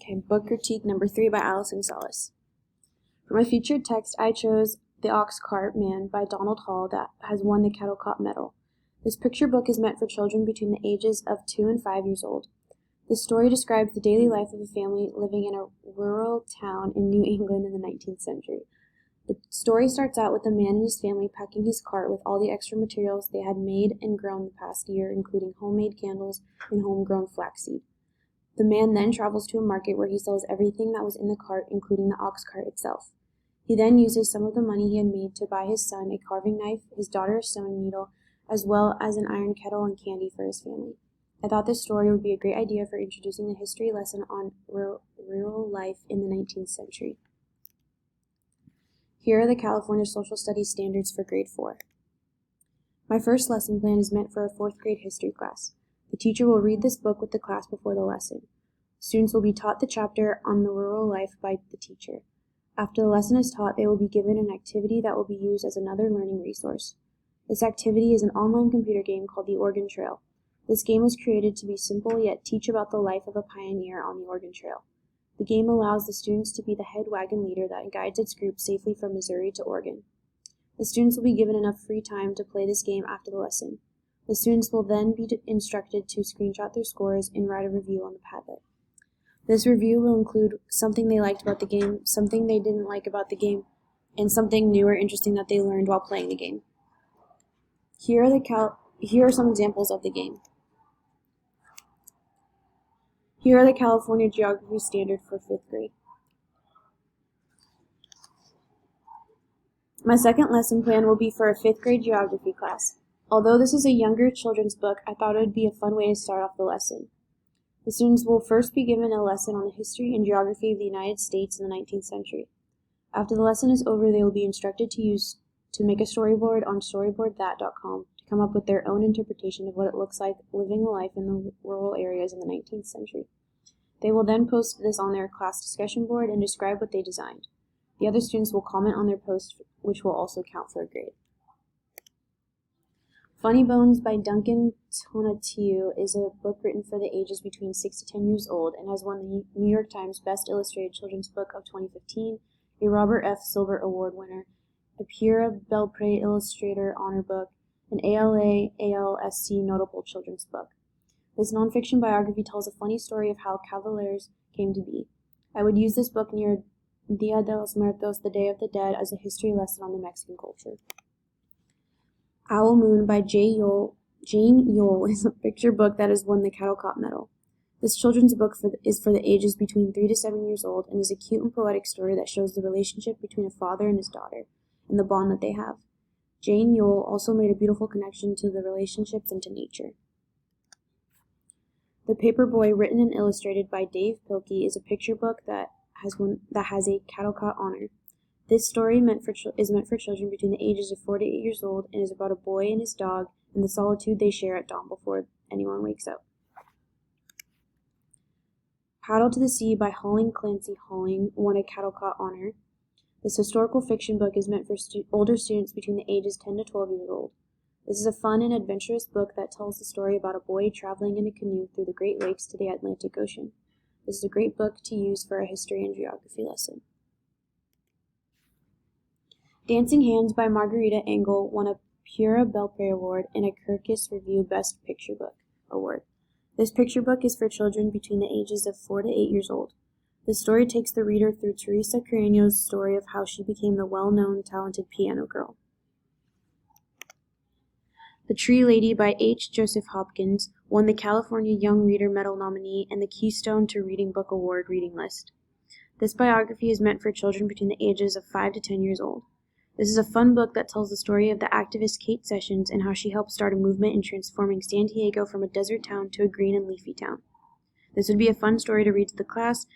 Okay, book critique number 3 by Allison Salas. For my featured text, I chose The Ox Cart Man by Donald Hall that has won the Cattle Cop Medal. This picture book is meant for children between the ages of 2 and 5 years old. The story describes the daily life of a family living in a rural town in New England in the 19th century. The story starts out with a man and his family packing his cart with all the extra materials they had made and grown the past year, including homemade candles and homegrown flaxseed. The man then travels to a market where he sells everything that was in the cart, including the ox cart itself. He then uses some of the money he had made to buy his son a carving knife, his daughter a sewing needle, as well as an iron kettle and candy for his family. I thought this story would be a great idea for introducing the history lesson on rural life in the 19th century. Here are the California Social Studies standards for grade 4. My first lesson plan is meant for a 4th grade history class. The teacher will read this book with the class before the lesson. Students will be taught the chapter on the rural life by the teacher. After the lesson is taught, they will be given an activity that will be used as another learning resource. This activity is an online computer game called the Oregon Trail. This game was created to be simple yet teach about the life of a pioneer on the Oregon Trail. The game allows the students to be the head wagon leader that guides its group safely from Missouri to Oregon. The students will be given enough free time to play this game after the lesson. The students will then be instructed to screenshot their scores and write a review on the Padlet. This review will include something they liked about the game, something they didn't like about the game, and something new or interesting that they learned while playing the game. Here are some examples of the game. Here are the California Geography Standard for 5th grade. My second lesson plan will be for a 5th grade geography class. Although this is a younger children's book, I thought it would be a fun way to start off the lesson. The students will first be given a lesson on the history and geography of the United States in the 19th century. After the lesson is over, they will be instructed to make a storyboard on storyboardthat.com to come up with their own interpretation of what it looks like living a life in the rural areas in the 19th century. They will then post this on their class discussion board and describe what they designed. The other students will comment on their post, which will also count for a grade. Funny Bones by Duncan Tonatiuh is a book written for the ages between 6 to 10 years old and has won the New York Times Best Illustrated Children's Book of 2015, a Robert F. Silver Award winner, a Pura Belpré Illustrator Honor Book, an ALA/ALSC Notable Children's Book. This nonfiction biography tells a funny story of how Cavaliers came to be. I would use this book near Dia de los Muertos, the Day of the Dead, as a history lesson on the Mexican culture. Owl Moon by Jane Yole is a picture book that has won the Cattle Cop Medal. This children's book is for the ages between 3 to 7 years old and is a cute and poetic story that shows the relationship between a father and his daughter and the bond that they have. Jane Yole also made a beautiful connection to the relationships and to nature. The Paperboy, written and illustrated by Dave Pilkey, is a picture book that has a Cattle Cop honor. This story is meant for children between the ages of 4 to 8 years old and is about a boy and his dog and the solitude they share at dawn before anyone wakes up. Paddle to the Sea by Holling Clancy Holling won a Cattle Cop honor. This historical fiction book is meant for older students between the ages 10 to 12 years old. This is a fun and adventurous book that tells the story about a boy traveling in a canoe through the Great Lakes to the Atlantic Ocean. This is a great book to use for a history and geography lesson. Dancing Hands by Margarita Engel won a Pura Belpré Award and a Kirkus Review Best Picture Book Award. This picture book is for children between the ages of 4 to 8 years old. The story takes the reader through Teresa Carreño's story of how she became the well-known, talented piano girl. The Tree Lady by H. Joseph Hopkins won the California Young Reader Medal nominee and the Keystone to Reading Book Award reading list. This biography is meant for children between the ages of 5 to 10 years old. This is a fun book that tells the story of the activist Kate Sessions and how she helped start a movement in transforming San Diego from a desert town to a green and leafy town. This would be a fun story to read to the class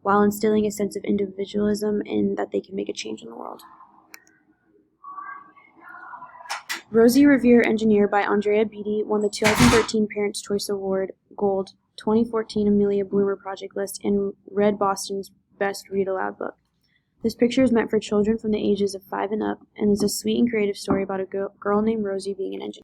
while instilling a sense of individualism and that they can make a change in the world. Rosie Revere Engineer by Andrea Beatty won the 2013 Parents' Choice Award Gold 2014 Amelia Bloomer Project List and Red Boston's Best Read Aloud Book. This picture is meant for children from the ages of 5 and up and is a sweet and creative story about a girl named Rosie being an engineer.